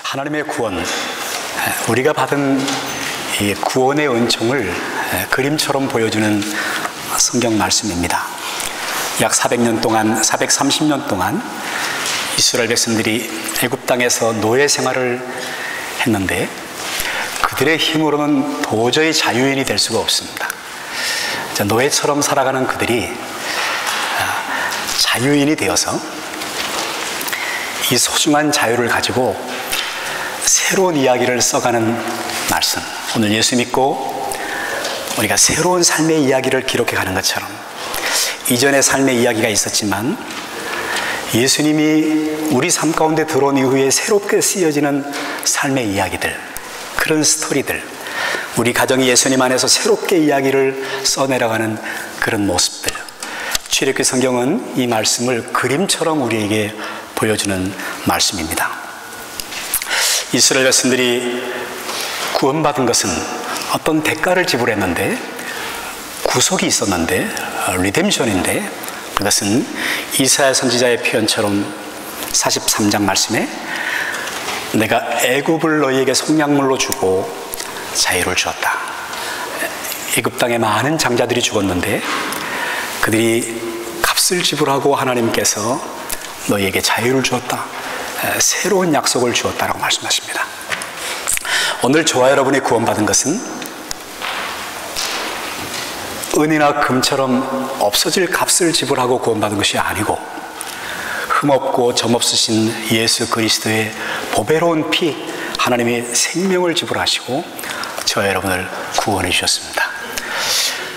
하나님의 구원, 우리가 받은 이 구원의 은총을 그림처럼 보여주는 성경 말씀입니다. 약 400년 동안, 430년 동안 이스라엘 백성들이 애굽 땅에서 노예 생활을 했는데 그들의 힘으로는 도저히 자유인이 될 수가 없습니다. 노예처럼 살아가는 그들이 자유인이 되어서 이 소중한 자유를 가지고 새로운 이야기를 써가는 말씀, 오늘 예수 믿고 우리가 새로운 삶의 이야기를 기록해 가는 것처럼 이전의 삶의 이야기가 있었지만 예수님이 우리 삶 가운데 들어온 이후에 새롭게 쓰여지는 삶의 이야기들, 그런 스토리들, 우리 가정이 예수님 안에서 새롭게 이야기를 써내려가는 그런 모습들, 출애굽기 성경은 이 말씀을 그림처럼 우리에게 보여주는 말씀입니다. 이스라엘 백성들이 구원받은 것은 어떤 대가를 지불했는데, 구속이 있었는데, 리뎀션인데, 그것은 이사야 선지자의 표현처럼 43장 말씀에 내가 애굽을 너희에게 속량물로 주고 자유를 주었다. 애굽 땅에 많은 장자들이 죽었는데 그들이 값을 지불하고 하나님께서 너희에게 자유를 주었다, 새로운 약속을 주었다라고 말씀하십니다. 오늘 저와 여러분이 구원받은 것은 은이나 금처럼 없어질 값을 지불하고 구원받은 것이 아니고 흠없고 점없으신 예수 그리스도의 보배로운 피, 하나님이 생명을 지불하시고 저와 여러분을 구원해 주셨습니다.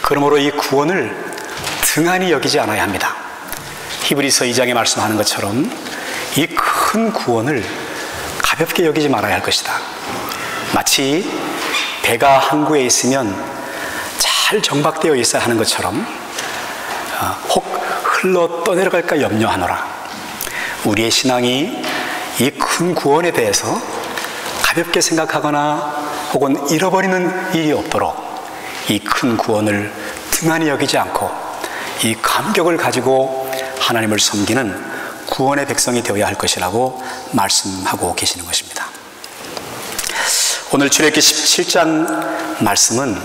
그러므로 이 구원을 등한히 여기지 않아야 합니다. 히브리서 2장에 말씀하는 것처럼 이 큰 구원을 가볍게 여기지 말아야 할 것이다. 마치 배가 항구에 있으면 잘 정박되어 있어야 하는 것처럼 혹 흘러 떠내려갈까 염려하노라. 우리의 신앙이 이 큰 구원에 대해서 가볍게 생각하거나 혹은 잃어버리는 일이 없도록 이 큰 구원을 등한히 여기지 않고 이 감격을 가지고 하나님을 섬기는 구원의 백성이 되어야 할 것이라고 말씀하고 계시는 것입니다. 오늘 출애굽기 17장 말씀은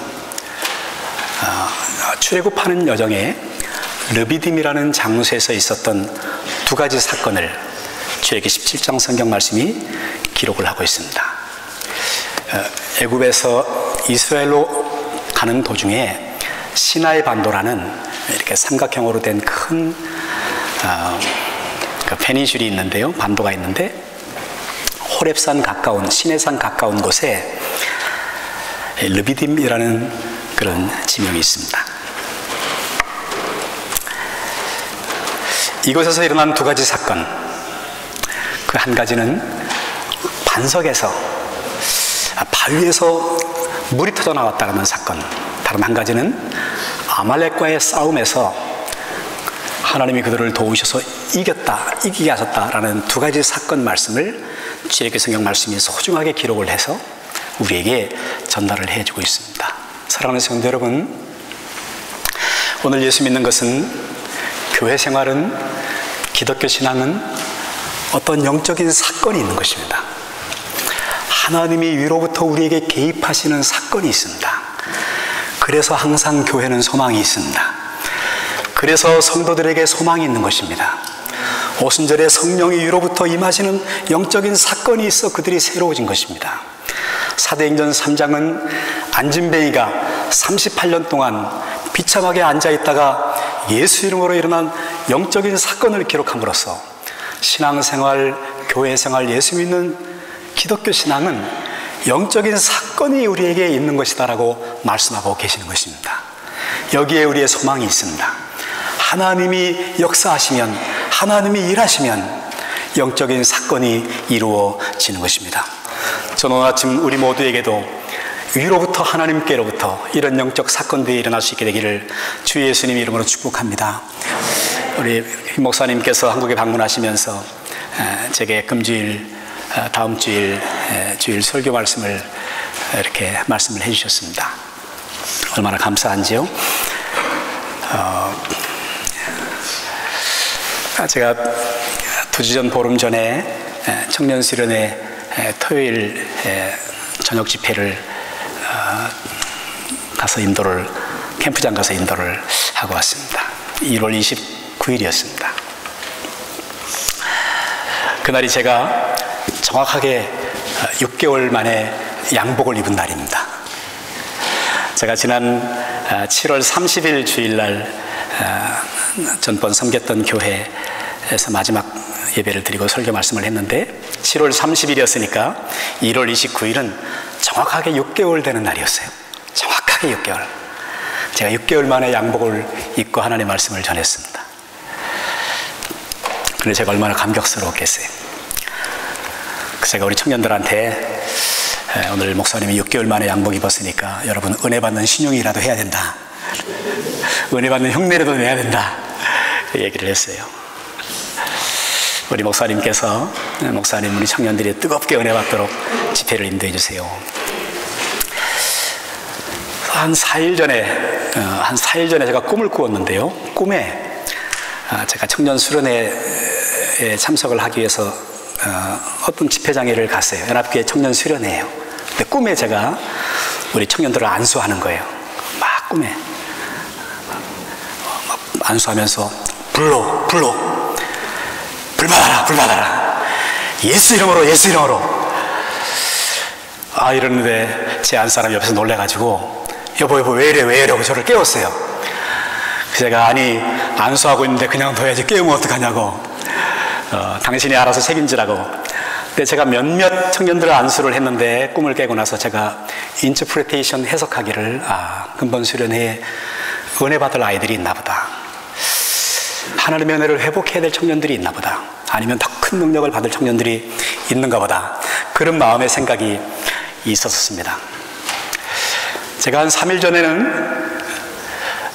출애굽하는 여정에 르비딤이라는 장소에서 있었던 두 가지 사건을 출애굽기 17장 성경 말씀이 기록을 하고 있습니다. 애굽에서 이스라엘로 가는 도중에 시나이 반도라는 이렇게 삼각형으로 된 큰 페니슐이 있는데요, 반도가 있는데 호렙산 가까운, 시내산 가까운 곳에 르비딤이라는 그런 지명이 있습니다. 이곳에서 일어난 두 가지 사건, 그 한 가지는 반석에서, 바위에서 물이 터져 나왔다는 사건, 다른 한 가지는 아말렉과의 싸움에서 하나님이 그들을 도우셔서 이기게 하셨다라는 두 가지 사건 말씀을 출애굽기 성경 말씀이 소중하게 기록을 해서 우리에게 전달을 해주고 있습니다. 사랑하는 성도 여러분, 오늘 예수 믿는 것은, 교회 생활은, 기독교 신앙은 어떤 영적인 사건이 있는 것입니다. 하나님이 위로부터 우리에게 개입하시는 사건이 있습니다. 그래서 항상 교회는 소망이 있습니다. 그래서 성도들에게 소망이 있는 것입니다. 오순절에 성령이 위로부터 임하시는 영적인 사건이 있어 그들이 새로워진 것입니다. 사도행전 3장은 안진뱅이가 38년 동안 비참하게 앉아있다가 예수 이름으로 일어난 영적인 사건을 기록함으로써 신앙생활, 교회생활, 예수 믿는 기독교 신앙은 영적인 사건이 우리에게 있는 것이다라고 말씀하고 계시는 것입니다. 여기에 우리의 소망이 있습니다. 하나님이 역사하시면, 하나님이 일하시면 영적인 사건이 이루어지는 것입니다. 저는 오늘 아침 우리 모두에게도 위로부터, 하나님께로부터 이런 영적 사건들이 일어날 수 있게 되기를 주 예수님 이름으로 축복합니다. 우리 김 목사님께서 한국에 방문하시면서 제게 금주일, 다음 주일 설교 말씀을 이렇게 말씀을 해주셨습니다. 얼마나 감사한지요. 제가 2주 전, 보름 전에 청년 수련회 토요일 저녁 집회를 가서 캠프장 가서 인도를 하고 왔습니다. 1월 29일이었습니다. 그날이 제가 정확하게 6개월 만에 양복을 입은 날입니다. 제가 지난 7월 30일 주일날 전번 섬겼던 교회에서 마지막 예배를 드리고 설교 말씀을 했는데 7월 30일이었으니까 1월 29일은 정확하게 6개월 되는 날이었어요. 정확하게 6개월. 제가 6개월 만에 양복을 입고 하나님의 말씀을 전했습니다. 그런데 제가 얼마나 감격스러웠겠어요. 제가 우리 청년들한테 오늘 목사님이 6개월 만에 양복 입었으니까 여러분 은혜 받는 신용이라도 해야 된다. 은혜 받는 흉내라도 내야 된다. 얘기를 했어요. 우리 목사님께서 목사님 우리 청년들이 뜨겁게 은혜 받도록 집회를 인도해 주세요. 한 4일 전에 제가 꿈을 꾸었는데요. 꿈에 제가 청년 수련회에 참석을 하기 위해서 어떤 집회장애를 갔어요. 연합교회 청년 수련회예요. 근데 꿈에 제가 우리 청년들을 안수하는 거예요. 막 꿈에 막 안수하면서 불 받아라 예수 이름으로 이러는데 제 안 사람이 옆에서 놀래가지고 여보 왜 이러고 저를 깨웠어요. 제가 아니 안수하고 있는데 그냥 둬야지 깨우면 어떡하냐고 당신이 알아서 책임지라고. 근데 제가 몇몇 청년들을 안수를 했는데 꿈을 깨고 나서 제가 인터프리테이션 해석하기를 근본 수련회에 은혜 받을 아이들이 있나 보다, 하나님의 은혜를 회복해야 될 청년들이 있나 보다, 아니면 더 큰 능력을 받을 청년들이 있는가 보다, 그런 마음의 생각이 있었습니다. 제가 한 3일 전에는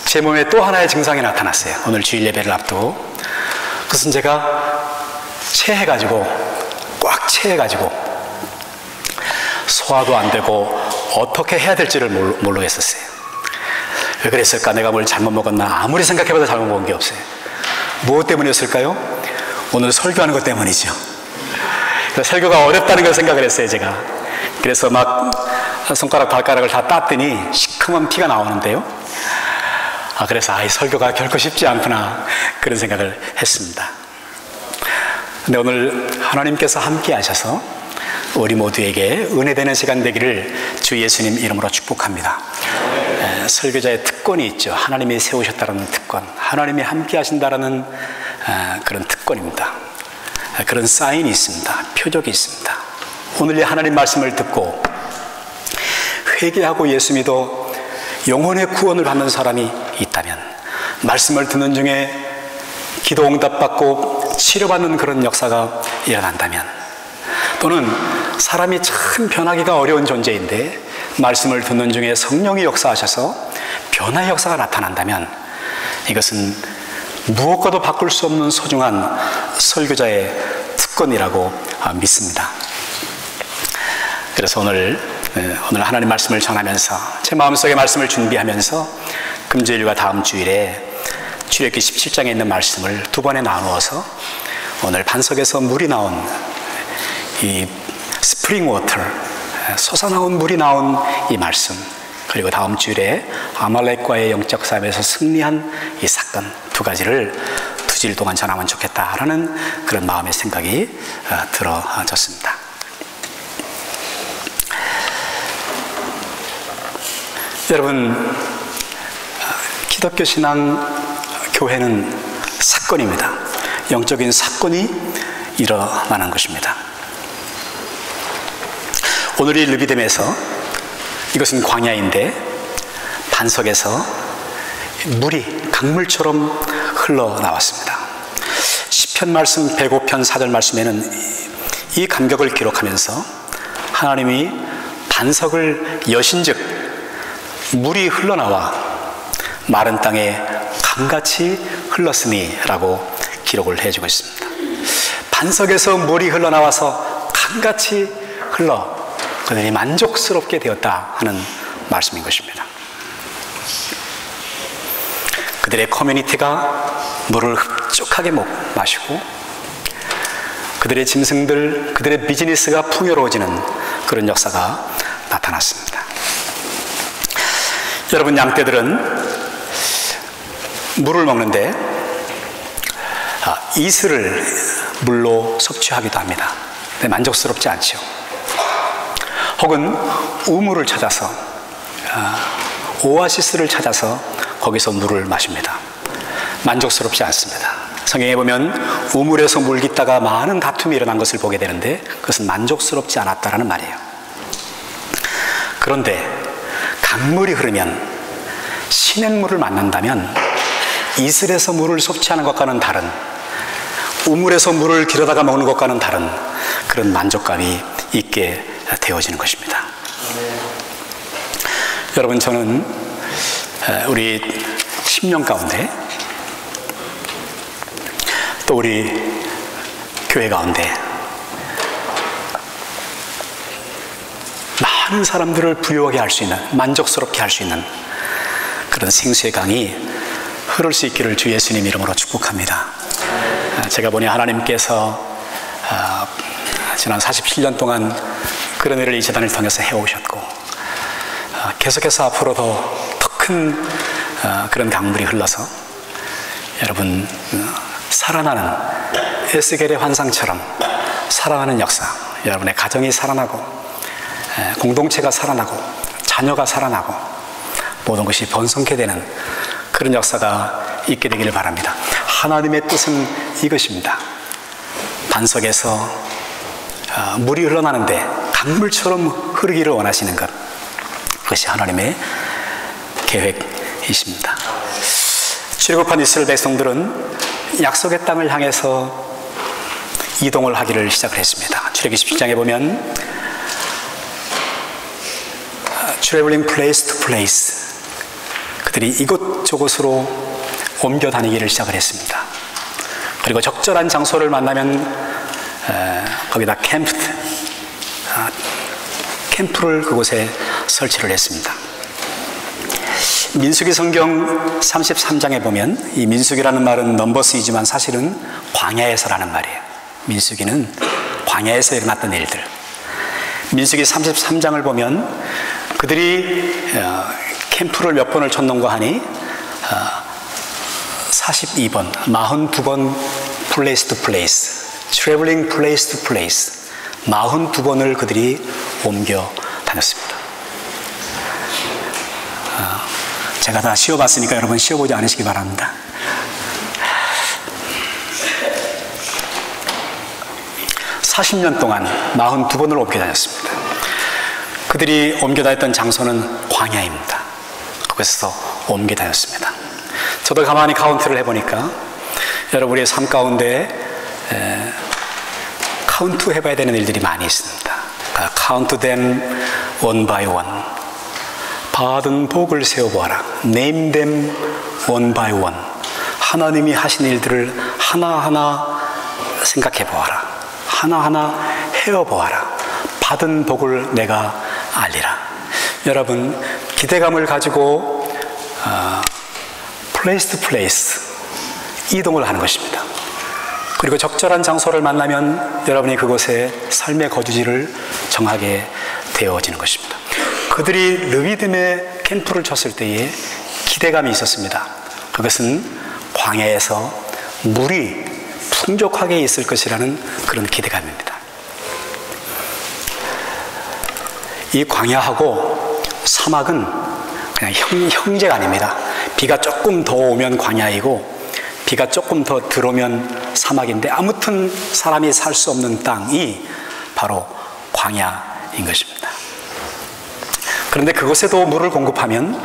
제 몸에 또 하나의 증상이 나타났어요. 오늘 주일 예배를 앞두고. 그것은 제가 꽉 체해가지고 소화도 안 되고 어떻게 해야 될지를 모르겠었어요. 왜 그랬을까? 내가 뭘 잘못 먹었나? 아무리 생각해봐도 잘못 먹은 게 없어요. 무엇 때문이었을까요? 오늘 설교하는 것 때문이죠. 설교가 어렵다는 걸 생각을 했어요, 제가. 그래서 막 손가락 발가락을 다 땄더니 시커먼 피가 나오는데요. 그래서 이 설교가 결코 쉽지 않구나, 그런 생각을 했습니다. 근데 오늘 하나님께서 함께 하셔서 우리 모두에게 은혜되는 시간 되기를 주 예수님 이름으로 축복합니다. 설교자의 특권이 있죠. 하나님이 세우셨다는 특권, 하나님이 함께 하신다라는 그런 특권입니다. 그런 사인이 있습니다. 표적이 있습니다. 오늘 이 하나님 말씀을 듣고 회개하고 예수 믿어 영혼의 구원을 받는 사람이 있다면, 말씀을 듣는 중에 기도 응답받고 치료받는 그런 역사가 일어난다면, 또는 사람이 참 변하기가 어려운 존재인데 말씀을 듣는 중에 성령이 역사하셔서 변화의 역사가 나타난다면, 이것은 무엇과도 바꿀 수 없는 소중한 설교자의 특권이라고 믿습니다. 그래서 오늘 하나님 말씀을 전하면서 제 마음속에 말씀을 준비하면서 금주일과 다음 주일에 출애굽기 17장에 있는 말씀을 두 번에 나누어서 오늘 반석에서 물이 나온 이 스프링 워터, 솟아나온 물이 나온 이 말씀, 그리고 다음 주일에 아말렉과의 영적 싸움에서 승리한 이 사건, 두 가지를 두 주일 동안 전하면 좋겠다라는 그런 마음의 생각이 들어졌습니다. 여러분, 기독교 신앙 교회는 사건입니다. 영적인 사건이 일어나는 것입니다. 오늘 이 르비딤에서, 이것은 광야인데 반석에서 물이 강물처럼 흘러나왔습니다. 시편 말씀 105편 4절 말씀에는 이 감격을 기록하면서 하나님이 반석을 여신즉 물이 흘러나와 마른 땅에 강같이 흘렀으니 라고 기록을 해주고 있습니다. 반석에서 물이 흘러나와서 강같이 흘러 그들이 만족스럽게 되었다 하는 말씀인 것입니다. 그들의 커뮤니티가 물을 흡족하게 마시고 그들의 짐승들, 그들의 비즈니스가 풍요로워지는 그런 역사가 나타났습니다. 여러분, 양떼들은 물을 먹는데 이슬을 물로 섭취하기도 합니다. 근데 만족스럽지 않죠. 혹은 우물을 찾아서, 오아시스를 찾아서 거기서 물을 마십니다. 만족스럽지 않습니다. 성경에 보면 우물에서 물 깃다가 많은 다툼이 일어난 것을 보게 되는데 그것은 만족스럽지 않았다라는 말이에요. 그런데 강물이 흐르면, 시냇물을 만난다면 이슬에서 물을 섭취하는 것과는 다른, 우물에서 물을 길어다가 먹는 것과는 다른 그런 만족감이 있게 되어지는 것입니다. 여러분, 저는 우리 10년 가운데 또 우리 교회 가운데 많은 사람들을 부유하게 할 수 있는, 만족스럽게 할 수 있는 그런 생수의 강이 흐를 수 있기를 주 예수님 이름으로 축복합니다. 제가 보니 하나님께서 지난 47년 동안 그런 일을 이 재단을 통해서 해오셨고, 계속해서 앞으로도 더 큰 그런 강물이 흘러서 여러분, 살아나는 에스겔의 환상처럼 살아나는 역사, 여러분의 가정이 살아나고 공동체가 살아나고 자녀가 살아나고 모든 것이 번성케 되는 그런 역사가 있게 되기를 바랍니다. 하나님의 뜻은 이것입니다. 반석에서 물이 흘러나는데 강물처럼 흐르기를 원하시는 것, 그것이 하나님의 계획이십니다. 출애굽한 이스라엘 백성들은 약속의 땅을 향해서 이동을 하기를 시작을 했습니다. 출애굽기 17장에 보면 traveling place to place, 그들이 이곳저곳으로 옮겨 다니기를 시작을 했습니다. 그리고 적절한 장소를 만나면 거기다 캠프를 그곳에 설치를 했습니다. 민수기 성경 33장에 보면, 이 민수기라는 말은 넘버스이지만 사실은 광야에서라는 말이에요. 민수기는 광야에서 일어났던 일들. 민수기 33장을 보면 그들이 캠프를 몇 번을 쳤는가 하니 42번, 42번 place to place, traveling place to place, 42번을 그들이 옮겨 다녔습니다. 제가 다 쉬어봤으니까 여러분 쉬어보지 않으시기 바랍니다. (40년) 동안 42번을 옮겨 다녔습니다. 그들이 옮겨 다녔던 장소는 광야입니다. 거기서 옮겨 다녔습니다. 저도 가만히 카운트를 해보니까 여러분의 삶 가운데 카운트 해봐야 되는 일들이 많이 있습니다. Count them one by one. 받은 복을 세워보아라. Name them one by one. 하나님이 하신 일들을 하나하나 생각해보아라. 하나하나 헤어보아라. 받은 복을 내가 알리라. 여러분, 기대감을 가지고 place to place 이동을 하는 것입니다. 그리고 적절한 장소를 만나면 여러분이 그곳에 삶의 거주지를 정하게 되어지는 것입니다. 그들이 르비딤에 캠프를 쳤을 때에 기대감이 있었습니다. 그것은 광야에서 물이 풍족하게 있을 것이라는 그런 기대감입니다. 이 광야하고 사막은 그냥 형제가 아닙니다. 비가 조금 더 오면 광야이고 비가 조금 더 들어오면 사막인데, 아무튼 사람이 살 수 없는 땅이 바로 광야인 것입니다. 그런데 그곳에도 물을 공급하면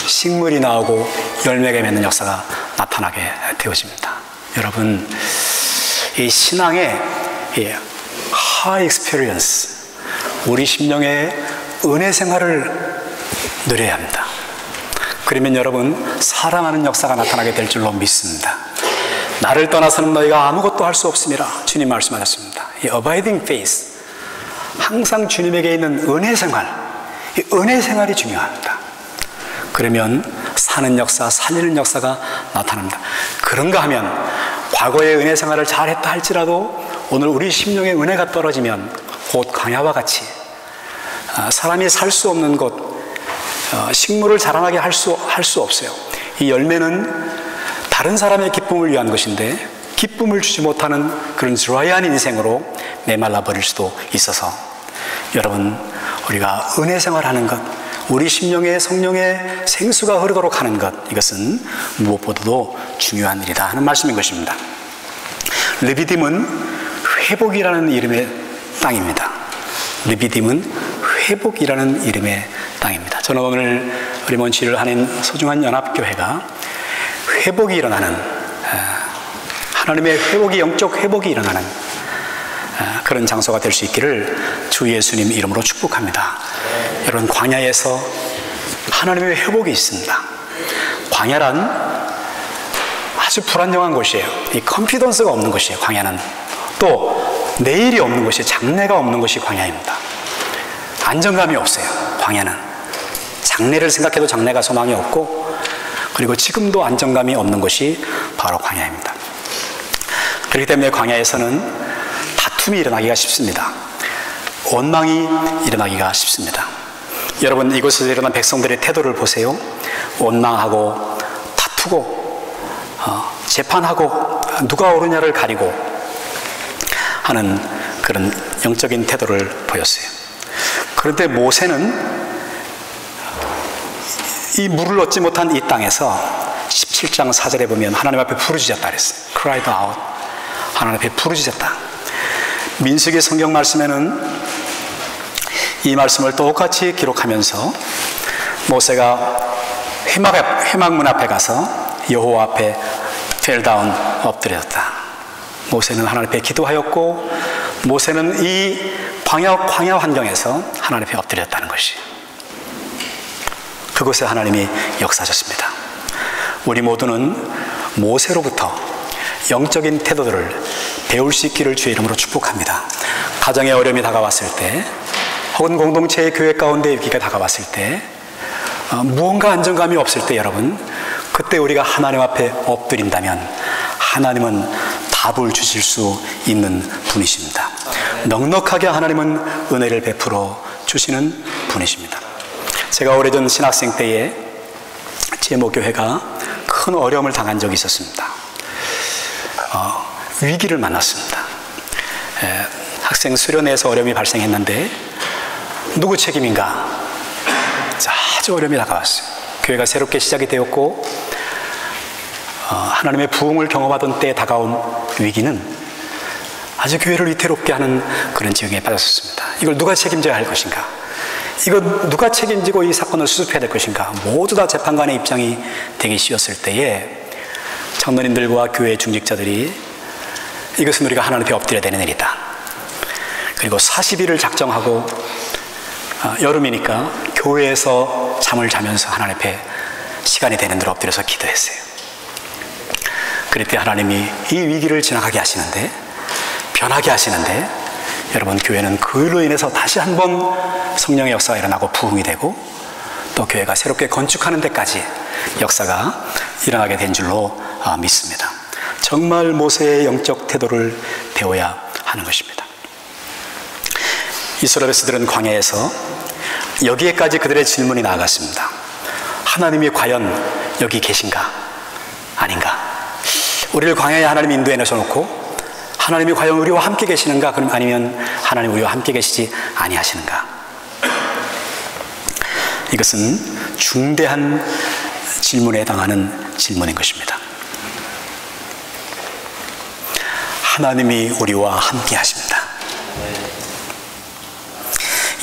식물이 나오고 열매가 맺는 역사가 나타나게 되어집니다. 여러분, 이 신앙의 high experience, 우리 심령의 은혜 생활을 누려야 합니다. 그러면 여러분, 사랑하는 역사가 나타나게 될 줄로 믿습니다. 나를 떠나서는 너희가 아무것도 할 수 없음이라 주님 말씀하셨습니다. 이 abiding faith, 항상 주님에게 있는 은혜 생활, 이 은혜 생활이 중요합니다. 그러면 사는 역사, 살리는 역사가 나타납니다. 그런가 하면 과거의 은혜 생활을 잘했다 할지라도 오늘 우리 심령의 은혜가 떨어지면 곧 광야와 같이 사람이 살 수 없는 곳, 식물을 자라나게 할 수 없어요. 이 열매는 다른 사람의 기쁨을 위한 것인데 기쁨을 주지 못하는 그런 드라이한 인생으로 메말라 버릴 수도 있어서, 여러분, 우리가 은혜 생활하는 것, 우리 심령의 성령의 생수가 흐르도록 하는 것, 이것은 무엇보다도 중요한 일이다 하는 말씀인 것입니다. 르비딤은 회복이라는 이름의 땅입니다. 르비딤은 회복이라는 이름의 땅입니다. 저는 오늘 우리 몬치를 하는 소중한 연합교회가 회복이 일어나는, 하나님의 회복이, 영적 회복이 일어나는 그런 장소가 될 수 있기를 주 예수님 이름으로 축복합니다. 여러분, 광야에서 하나님의 회복이 있습니다. 광야란 아주 불안정한 곳이에요. 이 컨피던스가 없는 곳이에요. 광야는 또 내일이 없는 곳이, 장래가 없는 곳이 광야입니다. 안정감이 없어요. 광야는 장래를 생각해도 장래가 소망이 없고, 그리고 지금도 안정감이 없는 것이 바로 광야입니다. 그렇기 때문에 광야에서는 다툼이 일어나기가 쉽습니다. 원망이 일어나기가 쉽습니다. 여러분, 이곳에서 일어난 백성들의 태도를 보세요. 원망하고 다투고 재판하고 누가 옳으냐를 가리고 하는 그런 영적인 태도를 보였어요. 그런데 모세는 이 물을 얻지 못한 이 땅에서 17장 4절에 보면 하나님 앞에 부르짖었다 그랬어요. cried out. 하나님 앞에 부르짖었다. 민수기 성경 말씀에는 이 말씀을 똑같이 기록하면서 모세가 회막문 앞에 가서 여호와 앞에 펠다운 엎드렸다. 모세는 하나님 앞에 기도하였고, 모세는 이 광야 환경에서 하나님 앞에 엎드렸다는 것이, 그곳에 하나님이 역사하셨습니다. 우리 모두는 모세로부터 영적인 태도들을 배울 수 있기를 주의 이름으로 축복합니다. 가정의 어려움이 다가왔을 때, 혹은 공동체의 교회 가운데 위기가 다가왔을 때, 무언가 안정감이 없을 때, 여러분, 그때 우리가 하나님 앞에 엎드린다면 하나님은 답을 주실 수 있는 분이십니다. 넉넉하게 하나님은 은혜를 베풀어 주시는 분이십니다. 제가 오래전 신학생 때에 제 목교회가 큰 어려움을 당한 적이 있었습니다. 위기를 만났습니다. 학생 수련회에서 어려움이 발생했는데 누구 책임인가? 아주 어려움이 다가왔어요. 교회가 새롭게 시작이 되었고, 하나님의 부흥을 경험하던 때에 다가온 위기는 아주 교회를 위태롭게 하는 그런 지경에 빠졌었습니다. 이걸 누가 책임져야 할 것인가? 이거 누가 책임지고 이 사건을 수습해야 될 것인가? 모두 다 재판관의 입장이 되기 쉬웠을 때에 장로님들과 교회 중직자들이 이것은 우리가 하나님 앞에 엎드려야 되는 일이다. 그리고 40일을 작정하고 여름이니까 교회에서 잠을 자면서 하나님 앞에 시간이 되는 대로 엎드려서 기도했어요. 그럴 때 하나님이 이 위기를 지나가게 하시는데, 변하게 하시는데, 여러분, 교회는 그 일로 인해서 다시 한번 성령의 역사가 일어나고 부흥이 되고, 또 교회가 새롭게 건축하는 데까지 역사가 일어나게 된 줄로 믿습니다. 정말 모세의 영적 태도를 배워야 하는 것입니다. 이스라엘 백성들은 광야에서 여기에까지 그들의 질문이 나아갔습니다. 하나님이 과연 여기 계신가? 아닌가? 우리를 광야에 하나님 인도해 내셔놓고 하나님이 과연 우리와 함께 계시는가? 그럼 아니면 하나님 우리와 함께 계시지 아니하시는가? 이것은 중대한 질문에 해당하는 질문인 것입니다. 하나님이 우리와 함께 하십니다.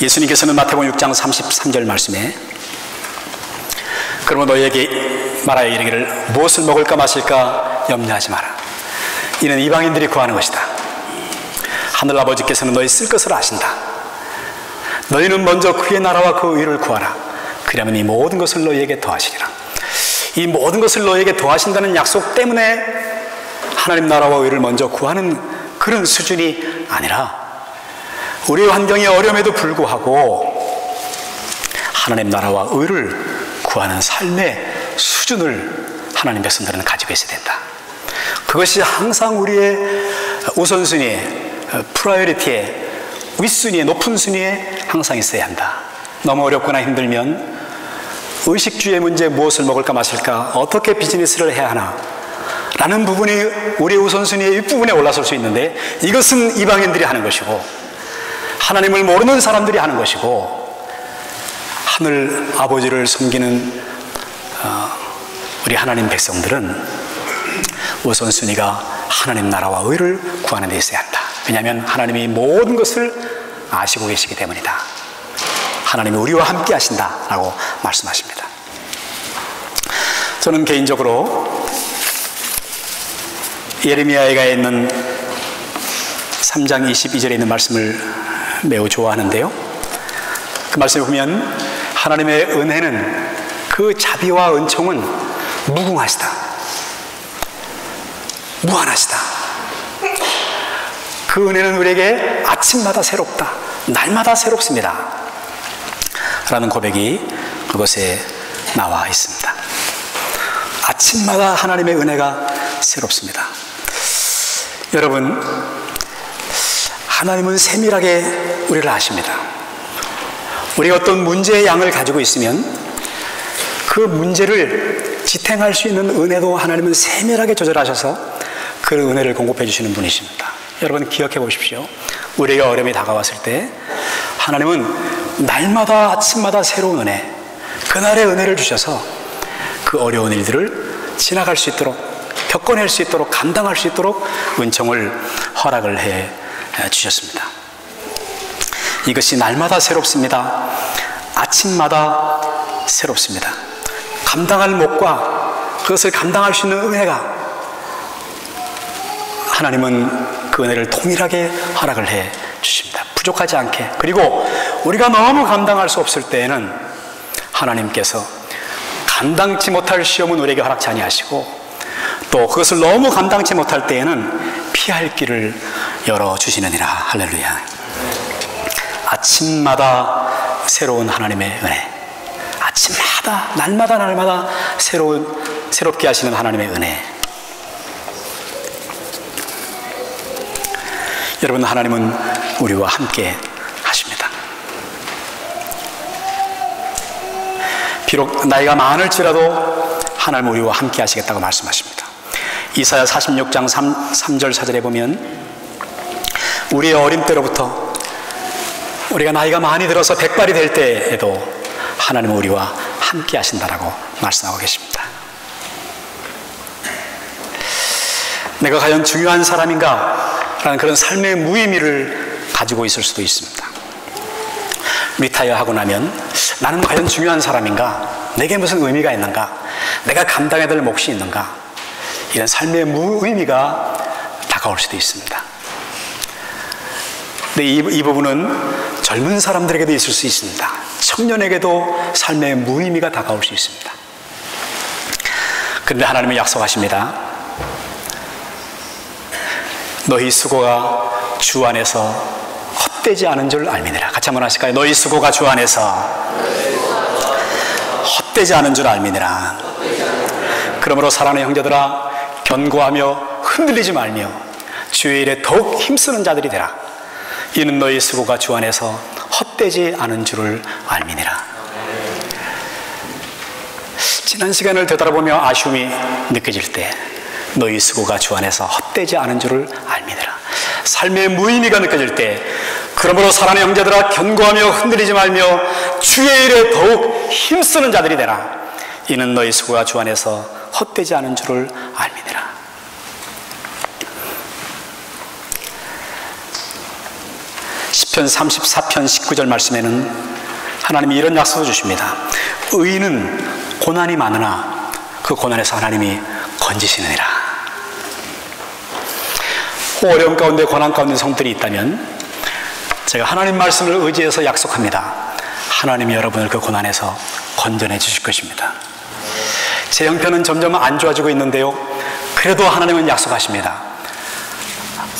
예수님께서는 마태복음 6장 33절 말씀에, 그러면 너희에게 말하여 이르기를 무엇을 먹을까 마실까 염려하지 마라. 이는 이방인들이 구하는 것이다. 하늘아버지께서는 너희 쓸 것을 아신다. 너희는 먼저 그의 나라와 그 의를 구하라. 그러면 이 모든 것을 너희에게 더하시리라. 이 모든 것을 너희에게 더하신다는 약속 때문에 하나님 나라와 의를 먼저 구하는 그런 수준이 아니라, 우리의 환경이 어려움에도 불구하고 하나님 나라와 의를 구하는 삶의 수준을 하나님 백성들은 가지고 있어야 된다. 그것이 항상 우리의 우선순위에, 프라이어리티에, 윗순위에, 높은 순위에 항상 있어야 한다. 너무 어렵거나 힘들면 의식주의 문제, 무엇을 먹을까 마실까, 어떻게 비즈니스를 해야 하나 라는 부분이 우리의 우선순위의 윗부분에 올라설 수 있는데, 이것은 이방인들이 하는 것이고 하나님을 모르는 사람들이 하는 것이고, 하늘 아버지를 섬기는 우리 하나님 백성들은 우선순위가 하나님 나라와 의를 구하는 데 있어야 한다. 왜냐하면 하나님이 모든 것을 아시고 계시기 때문이다. 하나님이 우리와 함께 하신다라고 말씀하십니다. 저는 개인적으로 예레미야에 있는 3장 22절에 있는 말씀을 매우 좋아하는데요. 그 말씀에 보면 하나님의 은혜는, 그 자비와 은총은 무궁하시다, 무한하시다. 그 은혜는 우리에게 아침마다 새롭다, 날마다 새롭습니다 라는 고백이 그것에 나와 있습니다. 아침마다 하나님의 은혜가 새롭습니다. 여러분, 하나님은 세밀하게 우리를 아십니다. 우리가 어떤 문제의 양을 가지고 있으면 그 문제를 지탱할 수 있는 은혜도 하나님은 세밀하게 조절하셔서 그 은혜를 공급해 주시는 분이십니다. 여러분 기억해 보십시오. 우리에게 어려움이 다가왔을 때 하나님은 날마다 아침마다 새로운 은혜, 그날의 은혜를 주셔서 그 어려운 일들을 지나갈 수 있도록, 겪어낼 수 있도록, 감당할 수 있도록 은총을 허락을 해 주셨습니다. 이것이 날마다 새롭습니다. 아침마다 새롭습니다. 감당할 몫과 그것을 감당할 수 있는 은혜가, 하나님은 그 은혜를 동일하게 허락을 해 주십니다. 부족하지 않게. 그리고 우리가 너무 감당할 수 없을 때에는 하나님께서 감당치 못할 시험은 우리에게 허락치 아니하시고, 또 그것을 너무 감당치 못할 때에는 피할 길을 열어주시느니라. 할렐루야. 아침마다 새로운 하나님의 은혜, 아침마다 날마다 새롭게 하시는 하나님의 은혜. 여러분, 하나님은 우리와 함께 하십니다. 비록 나이가 많을지라도 하나님은 우리와 함께 하시겠다고 말씀하십니다. 이사야 46장 3절 4절에 보면 우리의 어린 때로부터 우리가 나이가 많이 들어서 백발이 될 때에도 하나님은 우리와 함께 하신다라고 말씀하고 계십니다. 내가 과연 중요한 사람인가? 라는 그런 삶의 무의미를 가지고 있을 수도 있습니다. 리타이어 하고 나면 나는 과연 중요한 사람인가? 내게 무슨 의미가 있는가? 내가 감당해야 될 몫이 있는가? 이런 삶의 무의미가 다가올 수도 있습니다. 근데 이 부분은 젊은 사람들에게도 있을 수 있습니다. 청년에게도 삶의 무의미가 다가올 수 있습니다. 그런데 하나님은 약속하십니다. 너희 수고가 주 안에서 헛되지 않은 줄 알미니라. 같이 한번 하실까요? 너희 수고가 주 안에서 헛되지 않은 줄 알미니라. 그러므로 사랑하는 형제들아, 견고하며 흔들리지 말며 주의 일에 더욱 힘쓰는 자들이 되라. 이는 너희 수고가 주 안에서 헛되지 않은 줄을 알미니라. 지난 시간을 되돌아보며 아쉬움이 느껴질 때 너희 수고가 주 안에서 헛되지 않은 줄을 알미니라. 삶의 무의미가 느껴질 때 그러므로 사랑하는 형제들아, 견고하며 흔들리지 말며 주의 일에 더욱 힘쓰는 자들이 되라. 이는 너희 수고가 주 안에서 헛되지 않은 줄을 알미니라. 시편 34편 19절 말씀에는 하나님이 이런 약속을 주십니다. 의인은 고난이 많으나 그 고난에서 하나님이 건지시느니라. 어려움 가운데, 고난 가운데 성들이 있다면 제가 하나님 말씀을 의지해서 약속합니다. 하나님이 여러분을 그 고난에서 건져내 주실 것입니다. 제 형편은 점점 안 좋아지고 있는데요, 그래도 하나님은 약속하십니다.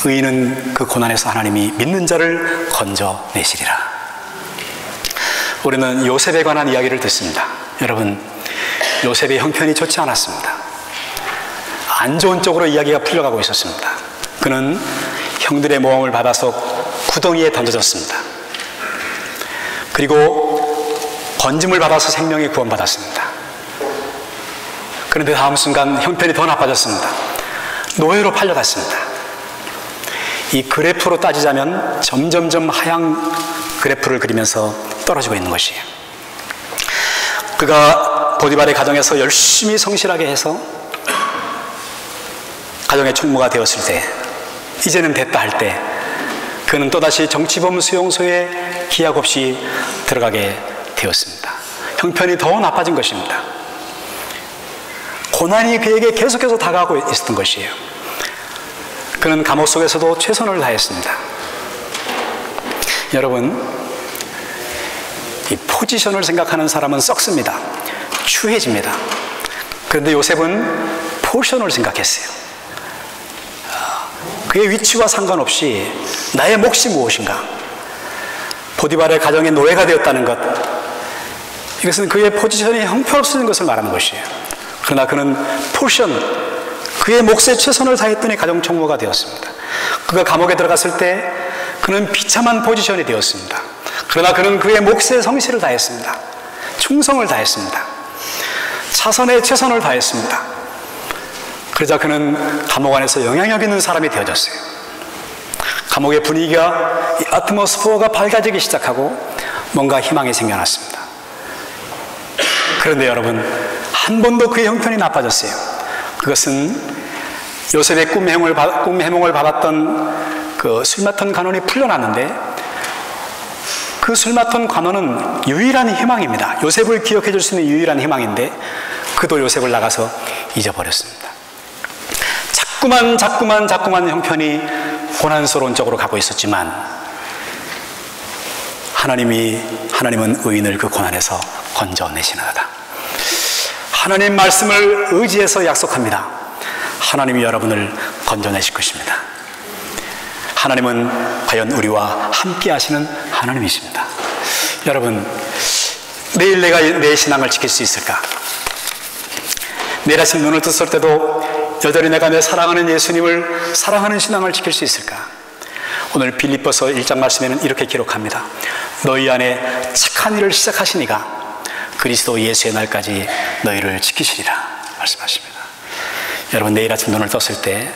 의인은 그 고난에서 하나님이 믿는 자를 건져내시리라. 우리는 요셉에 관한 이야기를 듣습니다. 여러분, 요셉의 형편이 좋지 않았습니다. 안 좋은 쪽으로 이야기가 풀려가고 있었습니다. 그는 형들의 모함을 받아서 구덩이에 던져졌습니다. 그리고 건짐을 받아서 생명이 구원받았습니다. 그런데 다음 순간 형편이 더 나빠졌습니다. 노예로 팔려갔습니다. 이 그래프로 따지자면 점점점 하향 그래프를 그리면서 떨어지고 있는 것이에요. 그가 보디발의 가정에서 열심히 성실하게 해서 가정의 총무가 되었을 때, 이제는 됐다 할 때, 그는 또다시 정치범 수용소에 기약 없이 들어가게 되었습니다. 형편이 더 나빠진 것입니다. 고난이 그에게 계속해서 다가오고 있었던 것이에요. 그는 감옥 속에서도 최선을 다했습니다. 여러분, 이 포지션을 생각하는 사람은 썩습니다. 추해집니다. 그런데 요셉은 포션을 생각했어요. 그의 위치와 상관없이 나의 몫이 무엇인가? 보디발의 가정의 노예가 되었다는 것, 이것은 그의 포지션이 형편없어진 것을 말하는 것이에요. 그러나 그는 포션, 그의 몫에 최선을 다했더니 가정 총무가 되었습니다. 그가 감옥에 들어갔을 때 그는 비참한 포지션이 되었습니다. 그러나 그는 그의 몫에 성실을 다했습니다. 충성을 다했습니다. 자선에 최선을 다했습니다. 그러자 그는 감옥 안에서 영향력 있는 사람이 되어졌어요. 감옥의 분위기가, 이 아트모스피어가 밝아지기 시작하고 뭔가 희망이 생겨났습니다. 그런데 여러분, 한 번 더 그의 형편이 나빠졌어요. 그것은 요셉의 꿈 해몽을 받았던 그 술 맡은 관원이 풀려났는데, 그 술 맡은 관원은 유일한 희망입니다. 요셉을 기억해 줄 수 있는 유일한 희망인데, 그도 요셉을 나가서 잊어버렸습니다. 자꾸만 형편이 고난스러운 쪽으로 가고 있었지만, 하나님은 의인을 그 고난에서 건져내시나이다. 하나님 말씀을 의지해서 약속합니다. 하나님이 여러분을 건져내실 것입니다. 하나님은 과연 우리와 함께 하시는 하나님이십니다. 여러분, 내일 내가 내 신앙을 지킬 수 있을까? 내일 아침 눈을 떴을 때도 여전히 내가 내 사랑하는 예수님을 사랑하는 신앙을 지킬 수 있을까? 오늘 빌립보서 1장 말씀에는 이렇게 기록합니다. 너희 안에 착한 일을 시작하시니가 그리스도 예수의 날까지 너희를 지키시리라 말씀하십니다. 여러분, 내일 아침 눈을 떴을 때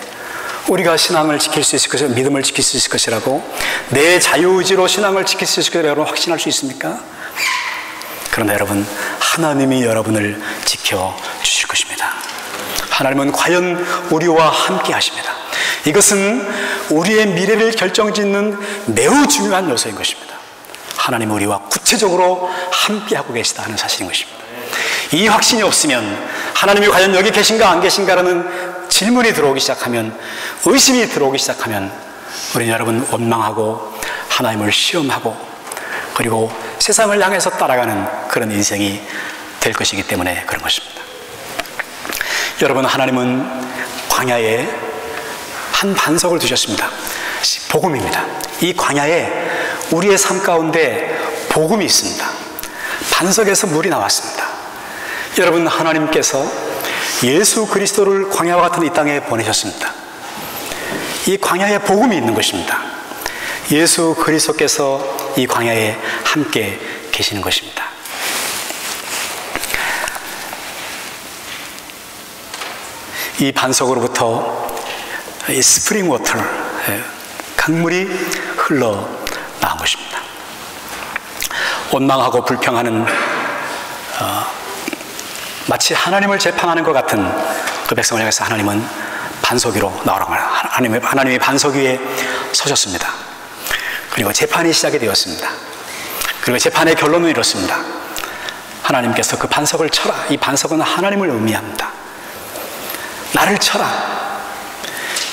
우리가 신앙을 지킬 수 있을 것이라고, 믿음을 지킬 수 있을 것이라고, 내 자유의지로 신앙을 지킬 수 있을 것이라고 확신할 수 있습니까? 그런데 여러분, 하나님이 여러분을 지켜주실 것입니다. 하나님은 과연 우리와 함께 하십니다. 이것은 우리의 미래를 결정짓는 매우 중요한 요소인 것입니다. 하나님은 우리와 구체적으로 함께하고 계시다 하는 사실인 것입니다. 이 확신이 없으면, 하나님이 과연 여기 계신가 안 계신가라는 질문이 들어오기 시작하면, 의심이 들어오기 시작하면, 우리는 여러분 원망하고 하나님을 시험하고, 그리고 세상을 향해서 따라가는 그런 인생이 될 것이기 때문에 그런 것입니다. 여러분, 하나님은 광야에 한 반석을 두셨습니다. 복음입니다. 이 광야에 우리의 삶 가운데 복음이 있습니다. 반석에서 물이 나왔습니다. 여러분, 하나님께서 예수 그리스도를 광야와 같은 이 땅에 보내셨습니다. 이 광야에 복음이 있는 것입니다. 예수 그리스도께서 이 광야에 함께 계시는 것입니다. 이 반석으로부터 이 스프링 워터, 강물이 흘러나온 것입니다. 원망하고 불평하는, 마치 하나님을 재판하는 것 같은 그 백성을 향해서 하나님은 반석 위로 나오라고 합니다. 하나님이 반석 위에 서셨습니다. 그리고 재판이 시작이 되었습니다. 그리고 재판의 결론은 이렇습니다. 하나님께서 그 반석을 쳐라. 이 반석은 하나님을 의미합니다. 나를 쳐라.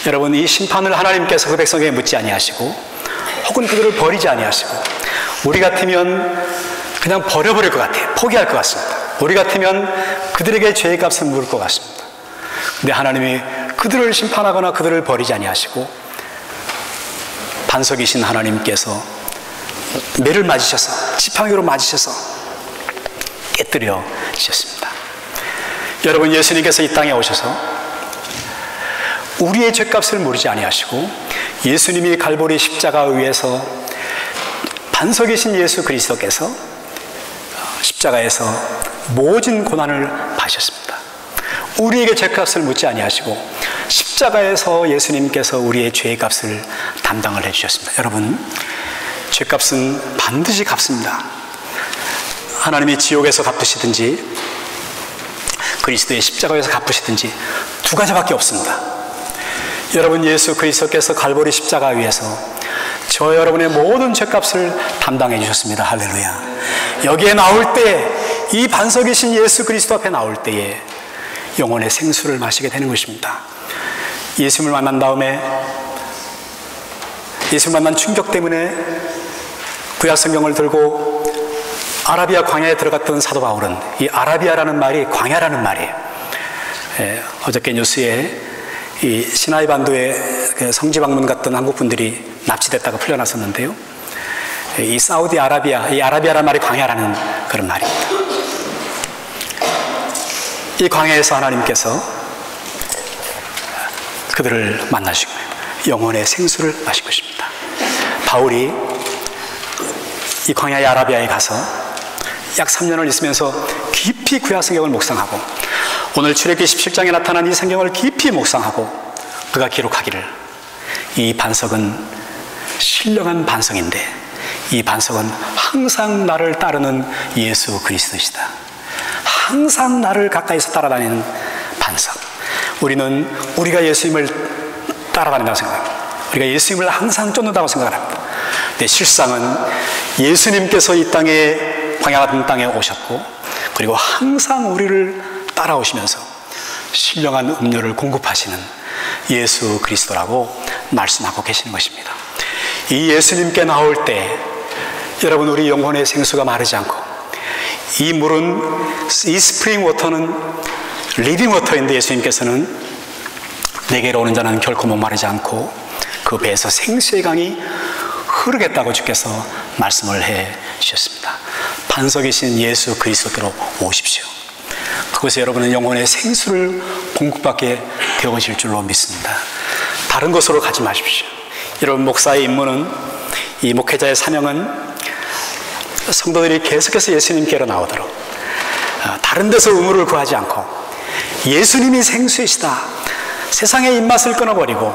여러분, 이 심판을 하나님께서 그 백성에게 묻지 아니하시고, 혹은 그들을 버리지 아니하시고, 우리 같으면 그냥 버려버릴 것 같아요. 포기할 것 같습니다. 우리 같으면 그들에게 죄의 값을 물을 것 같습니다. 근데 하나님이 그들을 심판하거나 그들을 버리지 아니하시고, 반석이신 하나님께서 매를 맞으셔서, 지팡이로 맞으셔서 깨뜨려 주셨습니다. 여러분, 예수님께서 이 땅에 오셔서 우리의 죄값을 물으지 아니하시고 예수님이 갈보리 십자가 위에서 반석이신 예수 그리스도께서 십자가에서 모진 고난을 받으셨습니다. 우리에게 죄값을 묻지 아니하시고 십자가에서 예수님께서 우리의 죄값을 담당을 해주셨습니다. 여러분, 죄값은 반드시 갚습니다. 하나님이 지옥에서 갚으시든지 그리스도의 십자가에서 갚으시든지 두 가지밖에 없습니다. 여러분, 예수 그리스도께서 갈보리 십자가 위에서 저 여러분의 모든 죄값을 담당해 주셨습니다. 할렐루야. 여기에 나올 때, 이 반석이신 예수 그리스도 앞에 나올 때에 영혼의 생수를 마시게 되는 것입니다. 예수님을 만난 다음에, 예수님을 만난 충격 때문에 구약 성경을 들고 아라비아 광야에 들어갔던 사도 바울은, 이 아라비아라는 말이 광야라는 말이에요. 어저께 뉴스에 이 시나이 반도에 성지 방문 갔던 한국 분들이 납치됐다가 풀려났었는데요. 이 사우디 아라비아, 이 아라비아라는 말이 광야라는 그런 말입니다. 이 광야에서 하나님께서 그들을 만나시고 영혼의 생수를 마신 것입니다. 바울이 이 광야의 아라비아에 가서 약 3년을 있으면서 깊이 구약 성경을 묵상하고 오늘 출애굽기 17장에 나타난 이 성경을 깊이 묵상하고 그가 기록하기를, 이 반석은 신령한 반석인데 이 반석은 항상 나를 따르는 예수 그리스도시다. 항상 나를 가까이서 따라다니는 반석. 우리는 우리가 예수님을 따라다닌다고 생각합니다. 우리가 예수님을 항상 쫓는다고 생각합니다. 근데 실상은 예수님께서 이 땅에, 광야 같은 땅에 오셨고 그리고 항상 우리를 따라오시면서 신령한 음료를 공급하시는 예수 그리스도라고 말씀하고 계시는 것입니다. 이 예수님께 나올 때 여러분, 우리 영혼의 생수가 마르지 않고, 이 물은, 이 스프링 워터는 리빙 워터인데 예수님께서는 내게로 오는 자는 결코 목마르지 않고 그 배에서 생수의 강이 흐르겠다고 주께서 말씀을 해 주셨습니다. 반석이신 예수 그리스도로 오십시오. 그것에 여러분은 영혼의 생수를 공급받게 되어질 줄로 믿습니다. 다른 곳으로 가지 마십시오. 여러분, 목사의 임무는, 이 목회자의 사명은 성도들이 계속해서 예수님께로 나오도록 다른 데서 의무를 구하지 않고 예수님이 생수이시다, 세상의 입맛을 끊어버리고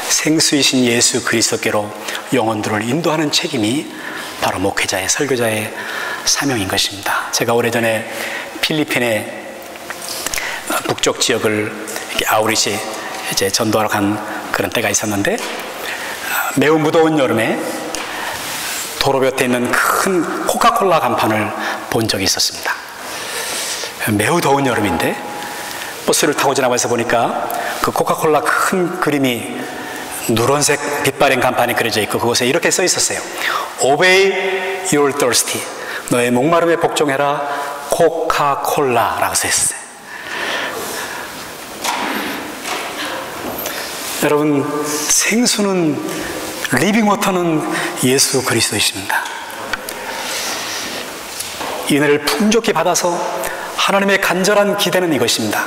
생수이신 예수 그리스도께로 영혼들을 인도하는 책임이 바로 목회자의, 설교자의 사명인 것입니다. 제가 오래전에 필리핀의 북쪽 지역을 아우릿이 이제 전도하러 간 그런 때가 있었는데, 매우 무더운 여름에 도로 곁에 있는 큰 코카콜라 간판을 본 적이 있었습니다. 매우 더운 여름인데 버스를 타고 지나가서 보니까 그 코카콜라 큰 그림이 누런색 빛바랜 간판이 그려져 있고 그곳에 이렇게 써 있었어요. Obey your thirsty. 너의 목마름에 복종해라, 코카콜라라고 써 있었어요. 여러분, 생수는, 리빙 워터는 예수 그리스도이십니다. 이 은혜를 풍족히 받아서 하나님의 간절한 기대는 이것입니다.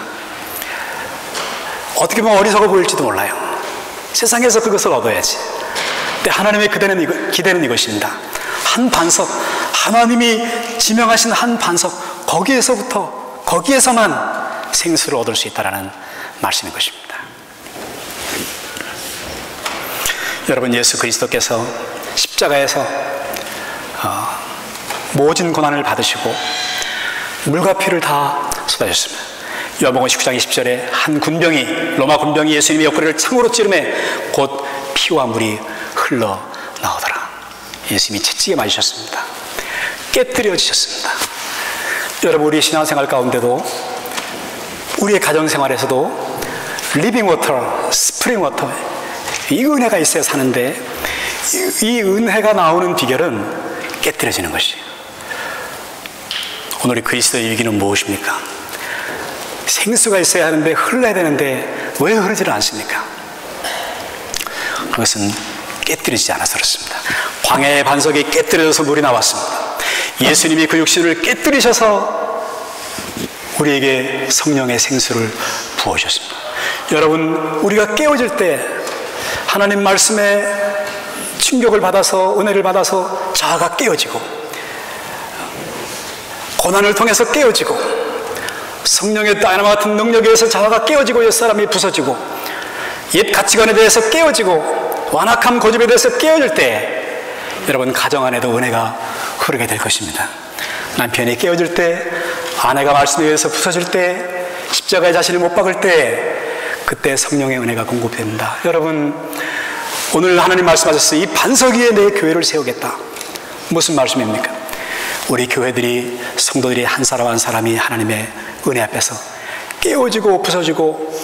어떻게 보면 어리석어 보일지도 몰라요. 세상에서 그것을 얻어야지. 근데 하나님의 기대는 이것입니다. 한 반석, 하나님이 지명하신 한 반석, 거기에서만 생수를 얻을 수 있다는 말씀인 것입니다. 여러분, 예수 그리스도께서 십자가에서 모진 고난을 받으시고 물과 피를 다 쏟아졌습니다. 요한복음 19장 20절에 한 군병이, 로마 군병이 예수님의 옆구리를 창으로 찌르매 곧 피와 물이 흘러나오더라. 예수님이 채찍에 맞으셨습니다. 깨뜨려지셨습니다. 여러분, 우리 신앙생활 가운데도, 우리의 가정생활에서도 리빙 워터, 스프링 워터, 이 은혜가 있어야 사는데 이 은혜가 나오는 비결은 깨뜨려지는 것이에요. 오늘 그리스도의 위기는 무엇입니까? 생수가 있어야 하는데, 흘러야 되는데 왜 흐르지를 않습니까? 그것은 깨뜨리지 않아서 그렇습니다. 광야의 반석이 깨뜨려져서 물이 나왔습니다. 예수님이 그 육신을 깨뜨리셔서 우리에게 성령의 생수를 부어주셨습니다. 여러분, 우리가 깨어질 때 하나님 말씀에 충격을 받아서, 은혜를 받아서 자아가 깨어지고, 고난을 통해서 깨어지고, 성령의 다이나마 같은 능력에 의해서 자아가 깨어지고 옛사람이 부서지고, 옛 가치관에 대해서 깨어지고, 완악함 고집에 대해서 깨어질 때 여러분, 가정 안에도 은혜가 흐르게 될 것입니다. 남편이 깨어질 때, 아내가 말씀에 의해서 부서질 때, 십자가에 자신을 못 박을 때, 그때 성령의 은혜가 공급됩니다. 여러분, 오늘 하나님 말씀하셨어요. 이 반석 위에 내 교회를 세우겠다. 무슨 말씀입니까? 우리 교회들이, 성도들이 한 사람 한 사람이 하나님의 은혜 앞에서 깨어지고 부서지고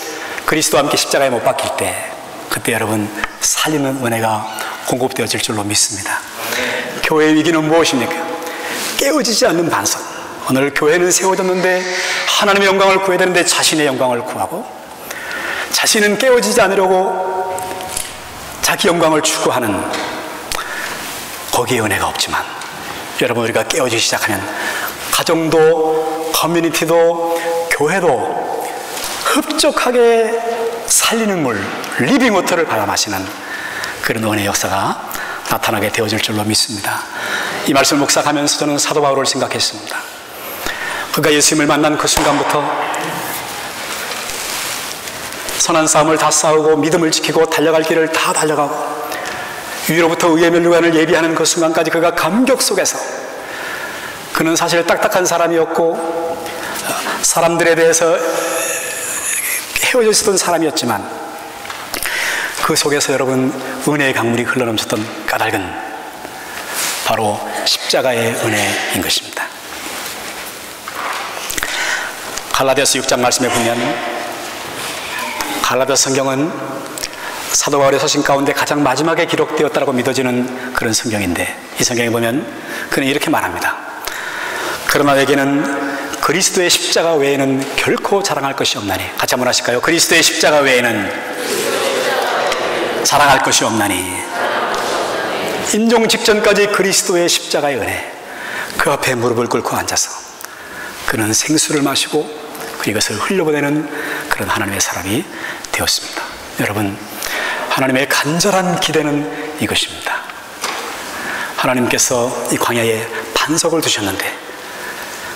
그리스도와 함께 십자가에 못 박힐 때, 그때 여러분 살리는 은혜가 공급되어질 줄로 믿습니다. 교회의 위기는 무엇입니까? 깨어지지 않는 반석. 오늘 교회는 세워졌는데 하나님의 영광을 구해야 되는데 자신의 영광을 구하고, 자신은 깨어지지 않으려고 자기 영광을 추구하는, 거기에 은혜가 없지만, 여러분, 우리가 깨어지기 시작하면 가정도, 커뮤니티도, 교회도 흡족하게 살리는 물, 리빙 워터를 받아 마시는 그런 은혜의 역사가 나타나게 되어질 줄로 믿습니다. 이 말씀을 묵상하면서 저는 사도 바울을 생각했습니다. 그가 예수님을 만난 그 순간부터 선한 싸움을 다 싸우고 믿음을 지키고 달려갈 길을 다 달려가고 위로부터 의의 면류관을 예비하는 그 순간까지 그가 감격 속에서, 그는 사실 딱딱한 사람이었고 사람들에 대해서 헤어져 있었던 사람이었지만 그 속에서 여러분 은혜의 강물이 흘러넘쳤던 까닭은 바로 십자가의 은혜인 것입니다. 갈라디아서 6장 말씀에 보면, 갈라디아 성경은 사도 바울의 서신 가운데 가장 마지막에 기록되었다고 믿어지는 그런 성경인데, 이 성경에 보면 그는 이렇게 말합니다. 그러나 내게는 그리스도의 십자가 외에는 결코 자랑할 것이 없나니. 같이 한번 하실까요? 그리스도의 십자가 외에는 자랑할 것이 없나니. 인종 직전까지 그리스도의 십자가의 은혜, 그 앞에 무릎을 꿇고 앉아서 그는 생수를 마시고 이것을 흘려보내는 그런 하나님의 사람이 되었습니다. 여러분, 하나님의 간절한 기대는 이것입니다. 하나님께서 이 광야에 반석을 두셨는데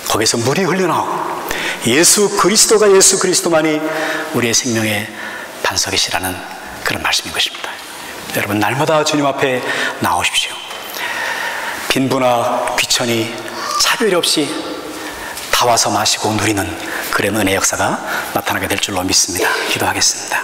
거기서 물이 흘러나오고 예수 그리스도가, 예수 그리스도만이 우리의 생명의 반석이시라는 그런 말씀인 것입니다. 여러분, 날마다 주님 앞에 나오십시오. 빈부나 귀천이 차별 없이 다 와서 마시고 누리는 그런 은혜의 역사가 나타나게 될 줄로 믿습니다. 기도하겠습니다.